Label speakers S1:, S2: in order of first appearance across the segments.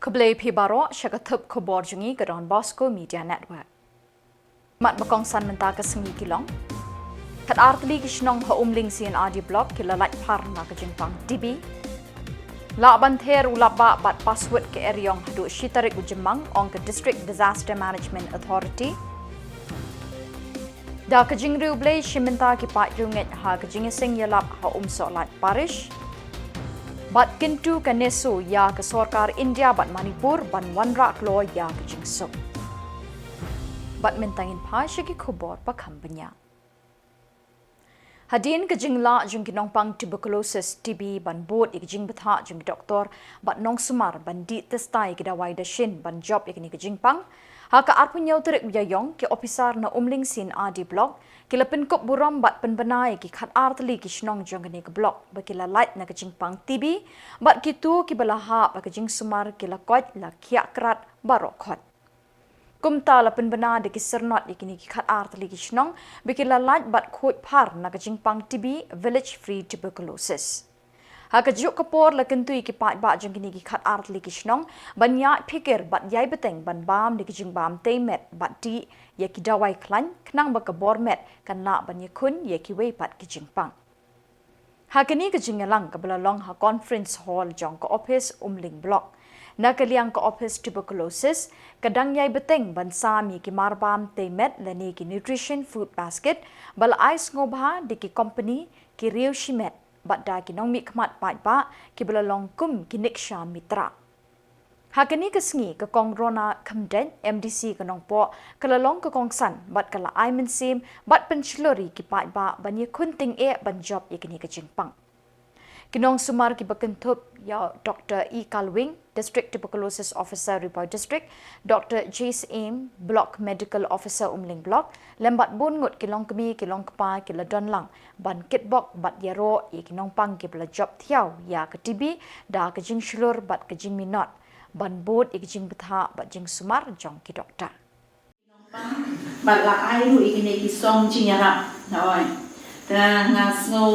S1: Khublei Pibaro Shagathub Khuborjylla ke Donbosco Media Network. Mat bakong san menta ke sengi kilong. Kat artli ke Shillong ha umling sin adi blog ke lalai par na ke jingpang DB. La banther ulaba bat password ke Iaiong hadu shitarik ujemang ong ke District Disaster Management Authority. Da ke jingri ublei shimenta ki pat runget ha ke jingising yalap ha solat parish. Bat kintu ke NEHU ya ke Sorkar India bat Manipur ban wanrak lo ya ke jingsuk. Bat mentangin pa syaki Khubor pa kampanya. Hadin ke Jylla jung kinongpang tuberculosis TB ban bot ik jing betha jung doktor bat nong sumar ban di testai ke dawai da shin ban job ikni ke jingpang ha ka arpunyau terik Iaiong ke officer na umling sin adi blog kila penkup buram bat penbenai ki khat artli ki Shillong jong ni ke blog bakila light na ke jingpang TB bat kitu ki balaha ba ke jing sumar kila kot la khia krat barokot. Kumta la penbena de ki sernot ikini ki khat artli ki Shillong bakila light bat khot par na ke jingpang TB village free tuberculosis. Ha ka juk kapor la kentui ki pat ba jong kini ki khat artli ki Shillong ban ya pikir bat yai beteng ban bam de ki jing bam temet bat di ye ki dawai klan knang ba ka bormet kan na ban ye kun ye ki wei pat ki jingpang. Ha kini ke jingalang ka belalong ha conference hall jong ka office umling block. Na kaliang ka office tuberculosis kadang yai beteng ban sami ki marbam temet la ni ki nutrition food basket bal ice ngobha de ki company ki riu shimet bat da ki nong mi khmat pai ba ki belalong kum ki niksha mitra. Hakani ke sengi ke kong rona kamden MDC ke nong po kelalong ke kong san bat kala aimen sim bat penchlori ki pai ba ban ye kunting e ban job ye kini ke jingpang. Kinong sumar ki bakentup ya Dr. E. Kalwing, District Tuberculosis Officer Ripau District, Dr. Jace Aim, Block Medical Officer Umling Block, lembat bungut kilong kemi kilong kepa kila donlang, ban kitbok bat yaro ye kinong pang ki bela job thiau ya ke TB da ke jing shulur bat ke jing minot, ban bod ye ke jing betha bat jing sumar jong ki doktor.
S2: Bat la ai ru ikine ki song jing yara noi. Ta ngas ngo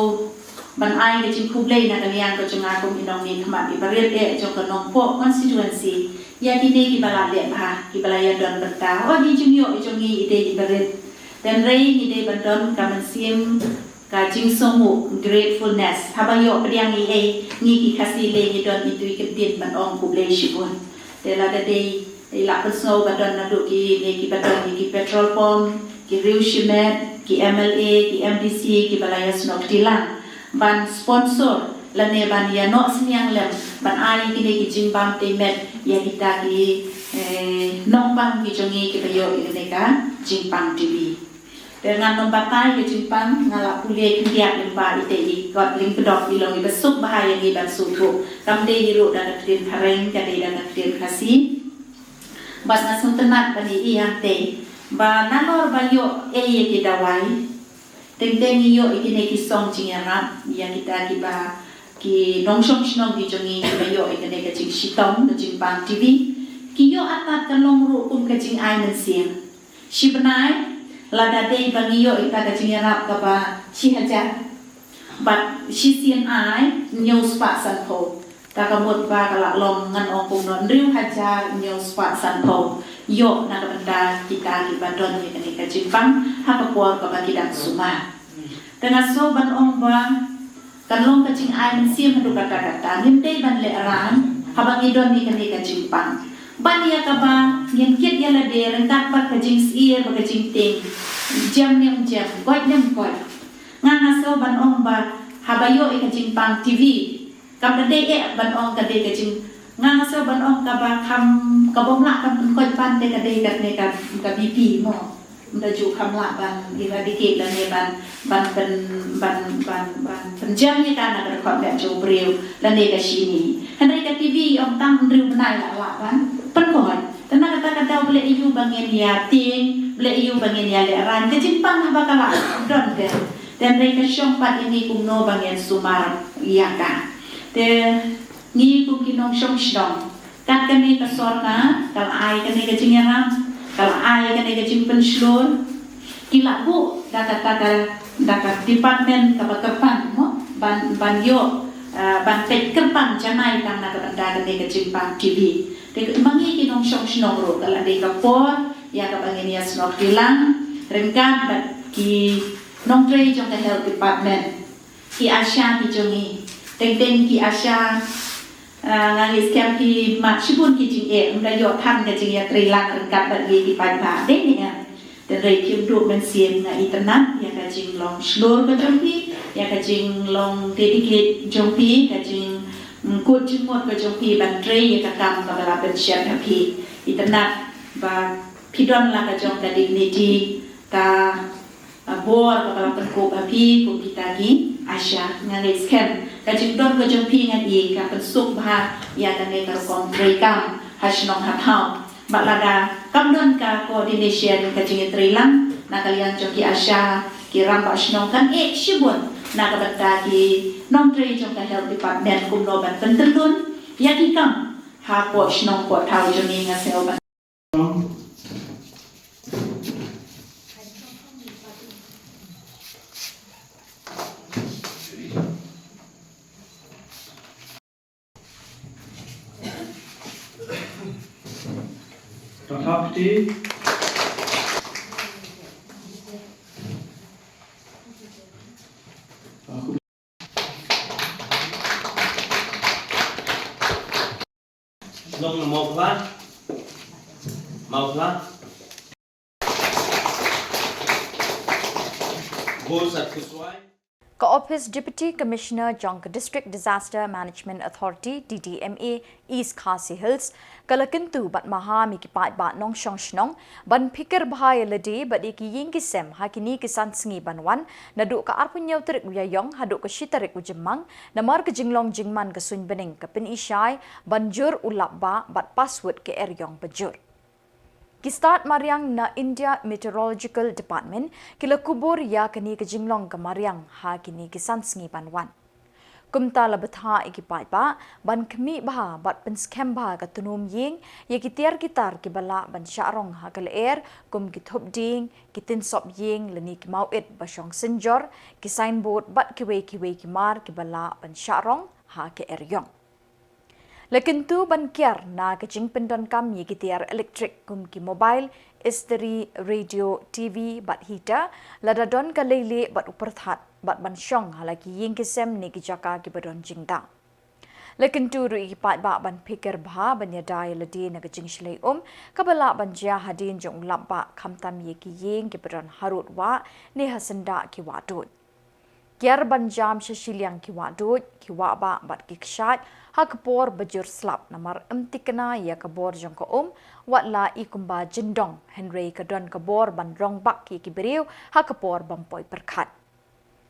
S2: ban ai ke jing kublei na kalian ko jong aku minong ni khmat bi bariat e jong ko nong po constituency ya ki ne ki bala le ba ki bala ya don beta o di jing yo jong ni ide di bariat dan rei ni de ban don ka man sim ka jing somu gratefulness haba yo priang ni ki khasi le ni don itu ke din ban ong kublei shibun de la de la personal ban don na du ki ne ki ban don ki petrol pump ki riu shimet ki MLA ki MDC ki bala ya snok tilang ban sponsor lane ban ya no sniang lem ban ai kini ki jingbam temet ya kita ki nong bang ki jongi ki bayo ini ka jingpang TV dengan nombatai ki jingpang ngala pule kindiak lemba ite i got ling pedok ilong i besuk bahaya ni ban sutu kamde hiru dan krin kareng jadi dan krin khasi bas nasun tenat bani iya te ba nanor bayo ki dawai teng iyo ikine ki song jingarat ya kita kiba ki nongshong shnong ki jongi bayo ikine ka jing shitong ka jingpang TV ki yo atat ka longru ka jing ai men siang shibnai lada dei bangiyo ita ka jingarat ka ba shi haja bat shi sian ai news pa san po ta ka mot ba ka la long ngan ong pung non riu haja news pa san po yo na benda kita ki badon ni kene ka jingpang ha ka kuar ka ba kidang suma dengan so ban ong ba kan long ka jing ai men sim hadu ka kata nim dei ban le ran habang idon ni kene ka jingpang ban ya ka ba ngin kit ya la de ran tak pa ka jing sier ba ka jing ting jam nem jam goi nem goi nganga so ban ong ba habayo ka jingpang TV kam da dei ban ong ka de ka jing nganga so ban ong ka ba kam ka bom la kam koi pan de ka de ka ne ka BP mo maju kamla ban eradicate la ne ban penjam ni kan ada kon ba jo breu la ne ka shini hanai ka TV om tam riu banai la ban pen koi tana kata boleh iu bangen ya ting boleh iu bangen ya le ran ke jimpang ba kala don ke dan mereka syong pat ini kumno bangen sumar ya ka te ni kum kinong syong shdong kat kani ka sorna kal ai kani ka jingaram kalau ai kan dia jimpen slur kila bu dakat department kapan mo ban yo ban pet kerpang janai kan nak benda kan dia jimpang TV Dek mangi kinong syong shnong ro kala dek kapor ya ka bangin ya snok Shillong rengkan bat ki nong trei jong ka health department ki Asia ki jongi teng ki Asia ngangis kem ki mat shibun ki jing e umda yo tham ka jing ya trei lang rengkan bat ki pan ba dek ni ya dan rei kim du men siem nga internet ya ka jing long slur ka jong pi ya ka jing long dedicate jong pi ka jing kut jing mot ka jong pi ban trei ya ka kam ka bala ben share ka pi internet ba pidon la ka jong ka dignity ka bor ka bala penko ka pi ko kita gi Asia ngai scan ka jing don ka jong pi ngai i ka pensuk ba ya ka ne ka kon trei kam hasnong ha thau balada kam don ka coordination ka jing trei lang na kalian jong ki Asia ki ram ba snong kan shibun na ka batta ki nong trei jong ka health department kum no ban pentelun ya ki kam ha po snong po thau jong ni nga sel ban
S3: Property.
S4: Long mau plat. Goals at Kuswai.
S1: Ka-Office Deputy Commissioner Jongka District Disaster Management Authority DDMA East Khasi Hills kalakintu bat maha mikipat bat nong shong shnong ban pikir bahaya ledi bat iki yingki sem hakini kisan sengi banwan naduk ka arpunyau terik Iaiong haduk ka shitarik ujemang namar ke jinglong jingman ke sun bening ke pin isyai banjur ulap ba bat password ke eryong bajur. Kistat Mariang na India Meteorological Department kila Khubor ya kini ke jinglong ke Mariang ha kini kisan sengi banwan. Kumta labetha ikipai ba ban kemi bah bat penskem bah ka tunum ying ye kitiar kitar ki bala ban syarong ha kal air kum kithup ding kitin sop ying leni ki mauit basyong senjor ki signboard bat kiwe ki mar ki bala ban syarong ha ke eryong. Lekin tu ban kiar na kecing pendon kam ye kitiar elektrik kum ki mobile, isteri, radio, TV, bat heater, lada don ka lele bat uperthat, bat ban syong halaki ying kisem ni ki jaka ki badon jingda. Lekin tu rui pat ba ban pikir bah ban yadai ladi na kecing shlei kabala ban jia hadin jong lampa kamtam ye ki ying ki badon harut wa ni hasenda ki wadut. Kiar ban jam Shillong ki wadut, ki waba bat ki kshat, ha Khubor bajur slap namar emtikna ya Khuborjylla watla ikumba jindong Henry kadon Khubor ban rong bak ki beriu ha Khubor bampoi perkat.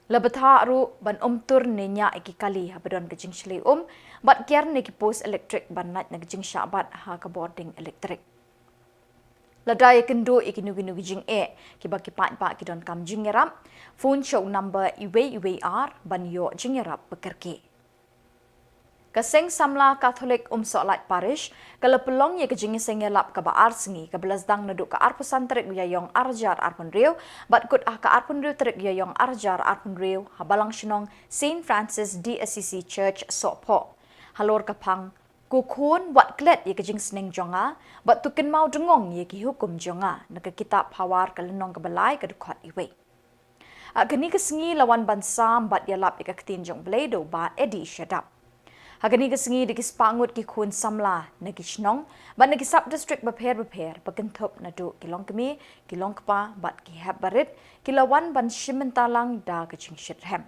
S1: Labetha ru ban tur nenya iki kali ha badon kejing shlei bat kiar ne ki post elektrik ban nat na kejing syabat ha Khubor ding elektrik. Ladai kendo ikinu jing ki baki pat ki don kam jingerap phone show number iwar ban yo jingerap bekerki. Kaseng Samla Catholic Solat Parish kala pelong ye kejing sengelap ka baar sengi ka belasdang naduk ka arpusan terik Iaiong arjar arpun riu bat kut ka arpun riu terik Iaiong arjar arpun riu habalang shinong Saint Francis DSCC Church Sopo halor kapang kukun wat klet ye kejing seneng jonga bat tukin mau dengong ye ki hukum jonga nak kitab hawar kalenong ka balai ka dukot iwe. Agani kesengi lawan bansam bat yalap ikaketin jong bledo ba edi syadap. Agani kesengi dikispangut ki kun Samla nagishnong bat nagisap district beper pakentup nadu kilong kemi kilong kpa bat ki habarit kilawan ban shimentalang da kejing shithem.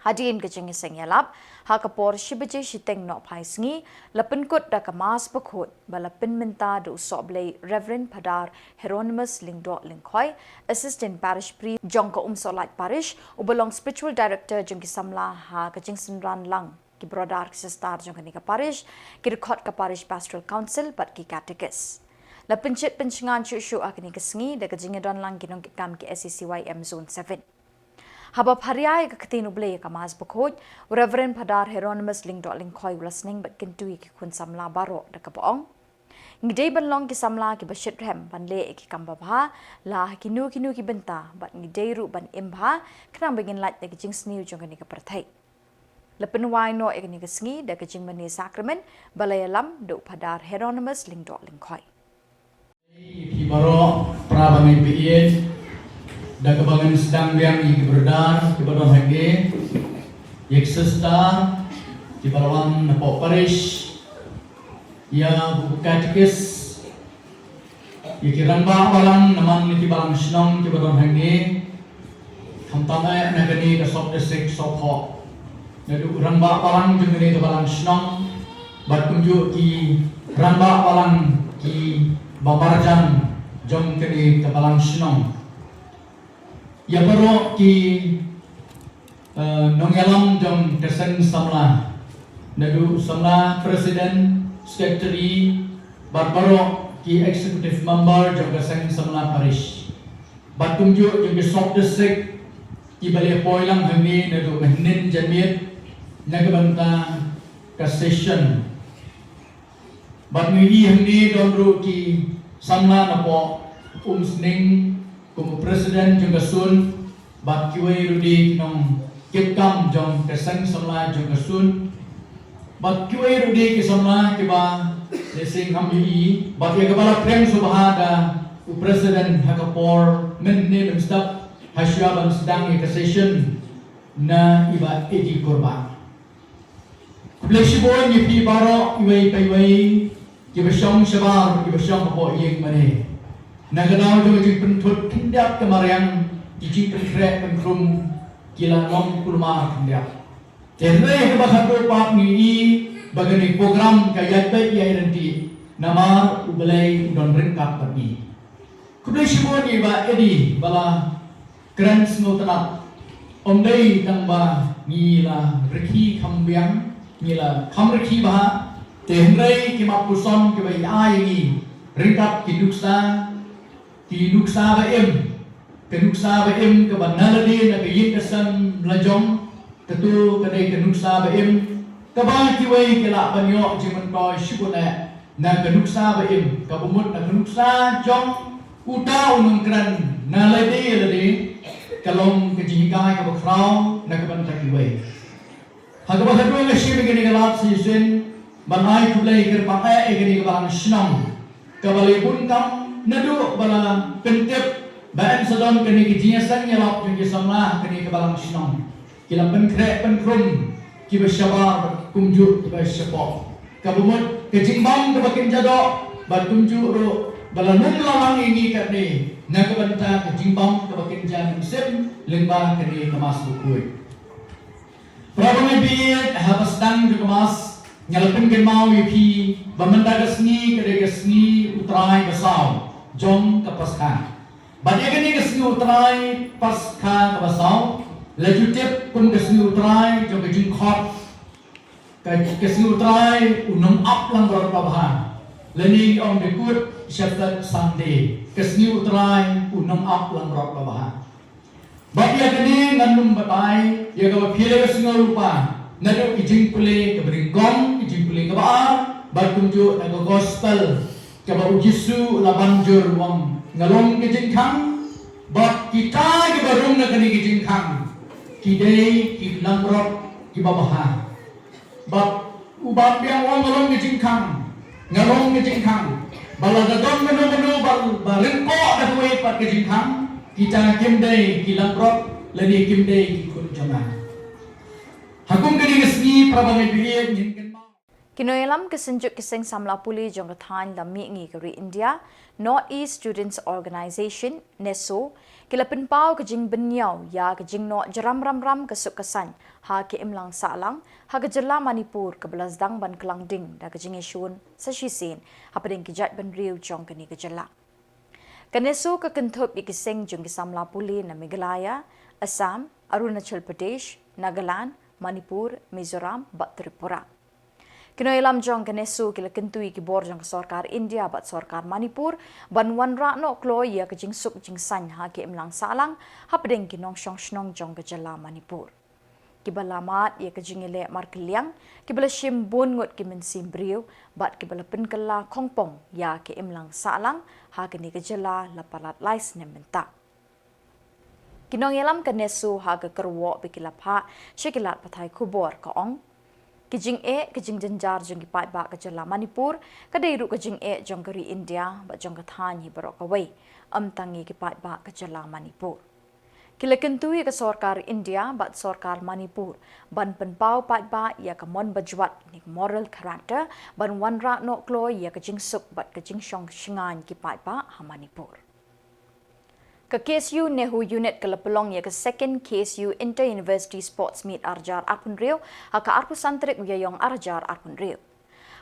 S1: Hadin kejing sengyalap ha Khubor shibaje shiteng no pai sengi lapenkut da kamas pakut balapin minta do soblei Reverend Padar Hieronymus Lingdo Lingkhoi Assistant Parish Priest Jongka Solat Parish ubelong Spiritual Director Jongki Samla ha kejing senran lang ki brodar ki sestar jongka ka parish ki rekod ka parish pastoral council bat ki catechist lapencit pencengan syuk akini kesengi da kejing don lang kinong kam ki SCCYM zone 7. Habab hariai ka ketinu blay ka mas bukod, Reverend Padar Hieronymus Lingdo Lingkhoi ulasning bat kentui ki kun Samla baro da kapoong. Ngidei banlong ki Samla ki basyit rem ban le ki kambabha la kinu ki benta bat ngidei ru ban imbha kenang bengin lat da kijing sniu jong ka perthai. Lepen wai no ekni kesngi da kejing meni sakramen balai alam do padar Hieronymus lingdok lingkoi.
S3: Khubor prabangai PIN da kebangan sedang yang berdar kebadan hage yeksesta di balawan napok parish ya bukatikis Ikiramba balang naman niti balang Shillong ki badon hangi thamtama nagani ka sok desik sok ho nadu ramba balang jengani ka balang Shillong bat kunju ki ramba balang ki babarjan jong kani ka balang Shillong ya baro ki nongyalam jong desen Samla nadu Samla Presiden Secretary barbaro ki executive member jong kasang Samla Parish batumju jong sok district ki balai poilang hangi nadu mahnin jamit nagabanta ka session batngi hangi donru ki Samla napo sning kum president jong kasun bat kiwai rudi nong kitkam jong kasang Samla jong kasun bat kiwai rudi ki Samla ki ba Lesing kami bagi kepala prem subhada presiden Khubor menni menstab hasya ban sedang ke session na iba edi korban flexibon ni pi baro iwai paiwai ki besyong shabar ki besyong po yeng mane naganau jo ji pentut tindak kemariang ji penkrek penkrum kila long kulma tindak tenai ke bakatu pak ni bagani program kaya baik ya nanti nama ubelai don ringkap pergi. Kemudian semua ni ba edi bala keren semua tenat omdai tang ba ngila reki kambiang ngila kamreki ba tenrai kimak puson ke ba ai ringkap kiduksa ba em keduksa ba em ke ba nalade na ke yikasan lajong ketu kedai keduksa ba em kabang kiwai kela banyo jiman ko shibuna na kanuksa ba im kabumut na kanuksa jong uta unung kran na lade kalong kejihikai ka bakrau na kabanta kiwai hagaba hadu nga shibi gini galat sisin banai kulai ker pakai gini kabang Shillong kabali buntam nadu bala pentep baen sadon kini kejiasan nyalap jong Samla kini kabang Shillong kila penkrek penkrum kiba syabar kumju kiba syapok kabumut kejimbang kebakin jadok batumju ro balanung lawang ini katni nakabanta kejimbang kebakin jadok sim lembah kini kemas bukui prabangai biat habas dang kemas nyalapin kemau ipi bamenda kesni kede kesni utrai basau jong kapaskan banyak kini kesni utrai paskan kapasau laju tip pun kesni utrai jom kejing khot kesni utrai unum up lang berapa bahan lening om dekut syafat Sunday kesni utrai unum up lang berapa bahan bagi yang ini ngandung batai ya kalau pilih kesni rupa nado kejing pulih keberingkong kejing pulih kebaar bertunjuk naga gospel keba ujisu labanjur wang ngalong kejing kang bak kita kebarung naga ni kejing kang kidai kilang rot kibabaha bab ubab yang orang ngalong ke jingkang baladadon menu baringko dah kuai pat ke jingkang kita kimdai kilang rot lani kimdai kikun jamaah hakum kini kesni prabangai biye nyingken
S1: Kinoilam kesenjuk kiseng Samla Puli jong kathan lami ngi keri India North East Students Organisation NEHU kilapin pau kejing benyau ya kejing no jeram ram kesuk kesan ha ke imlang salang ha ke Jylla Manipur ke belasdang ban kelangding da kejing isyun sashisin ha pedeng kijat ban riu jong keni ke Jylla kanesu ke kentup ikiseng jong Samla Puli na Meghalaya Assam Arunachal Pradesh Nagaland Manipur Mizoram bat Tripura Kinoilam jong kenesu kila kentui kibor jong sarkar India bat sarkar Manipur ban wan ra no kloi ya kejing suk jing san ha ke imlang salang ha pedeng kinong shong shnong jong ke Jylla Manipur kibalamat ya kejing ile markeliang kibala shimbun ngot kimen simbriu bat kibala penkela kongpong ya ke imlang salang ha ke ni ke Jylla lapalat lais nementa Kinong yalam ka NEHU haga kerwo bikilapha shikilat pathai Khubor ka ong kijing jenjar jong ki pai ba ka Jylla Manipur ka deiru ka jing jong kari India ba jong ka than hi barok away tangi ki pai ba ka Jylla Manipur kilakentui ka sarkar India ba sarkar Manipur ban penpau pai ba ya ka mon bajwat ni moral character ban wanra no klo ya ka jing suk bat ka jing shong shingan ki pai ba ha Manipur ka KSU NEHU unit ka lapelong ya ka second KSU Inter-University Sports Meet arjar arpun rio ha ka arpu santrik Iaiong arjar arpun rio.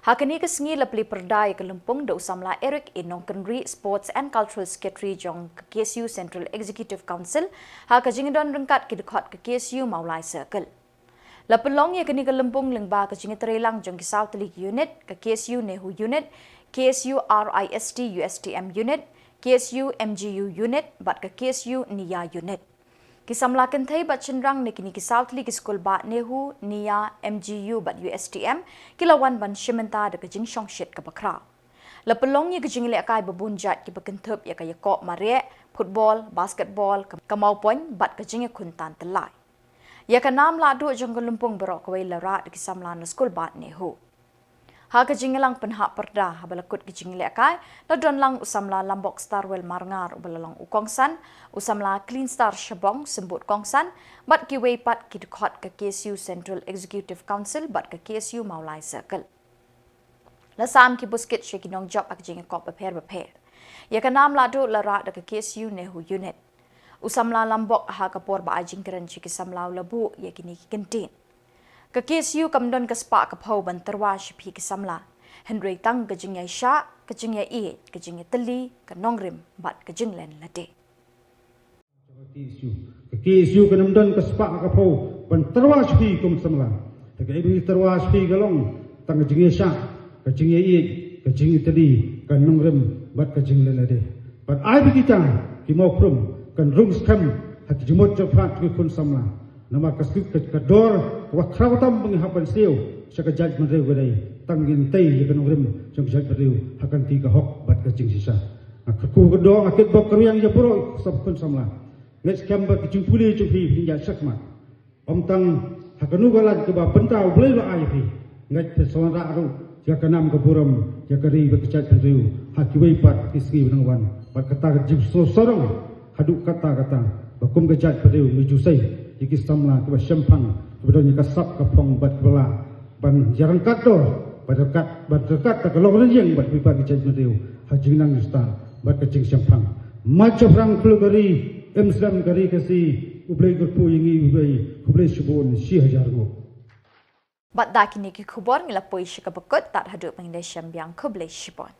S1: Ha kini ka sengi lapli perdai ka lempung da Samla Eric inong kenri Sports and Cultural Secretary jong ka KSU Central Executive Council ha ka jingdon rengkat ki dekat ka KSU Maulai Circle. Lapelong ya kini ka lempung lengba ka jingitrelang jong ki South League unit ka KSU NEHU unit, KSU RIST USTM unit, KSU MGU unit bat ka KSU NIA unit. Kisamla kentai bat cenderang nekini ki South League School bat NEHU, NIA, MGU bat USTM kilawan ban shimenta de ka jing shong shit ka bakra. Lapelong ye ka jing le kai babunjat ki bakentup ya ka yakok mare, football, basketball, kamau poin bat ka jing kuntan telai. Ya ka nam la du jong lumpung berok kawai larat ki Samla na school bat NEHU. Ha ka jingelang penhak perda ha balakut ki jingle kai na don lang Samla Lambok Starwell Marngar ubalalong ukongsan Samla Clean Star Shabong sembut kongsan bat ki weipat ki dekat ke KSU Central Executive Council bat ke KSU Maulai Circle. Lasam ki buskit shekinong job ak jinge kop beper. Ya ka nam ladu larat ke KSU NEHU unit. Samla Lambok ha ka por ba ajing keran ki Samla labu ya kini ki kentin. Ka KSU kamdon ka spa ka pau ban terwa shipi ki Samla. Henry tang ka jing sha, ka jing ka jing teli, ka nongrim bat ka jing len lade.
S5: Ka KSU ka namdon ka spa ka pau ban terwa shipi kum Samla. Ka ibu terwa shipi ka long tang ka jing sha, ka jing ka jing teli, ka nongrim bat ka jing len lade. Bat ai bi kita ki mau krum kan rung skam ha ki jumot jophat ki kun Samla. Nama kasih kedor wakrau tam penghapan siu saka judgment reu gadai tangin tei ye kan ngrim jong judgment reu akan tiga hok bat kacing sisa aku kedor akit bok kriang je pro sabun Samla next kamba kicing puli cupi pinjal sakma om tang hakanu galat ke ba pentau boleh ba ai pi ngat pesona ru ya kanam ke buram ya kari ba judgment reu hakiwai pat kisgi benangwan bat kata jib so sorong haduk kata bakum ke judgment reu menuju sai iki Samla ke Sempang kebetulan kasap ke pong bat kepala ban jarang kator bat dekat ke long yang bat pipa ke judgment reu hajing nang sta bat ke jing Sempang macam rang kelugari emslam kari kasi ublai ke pu ingi ublai subon si hajar go
S1: Bat da kini ki Khubor ngilapoi shika bakut tat hadu pengdesham biang kublai shibon.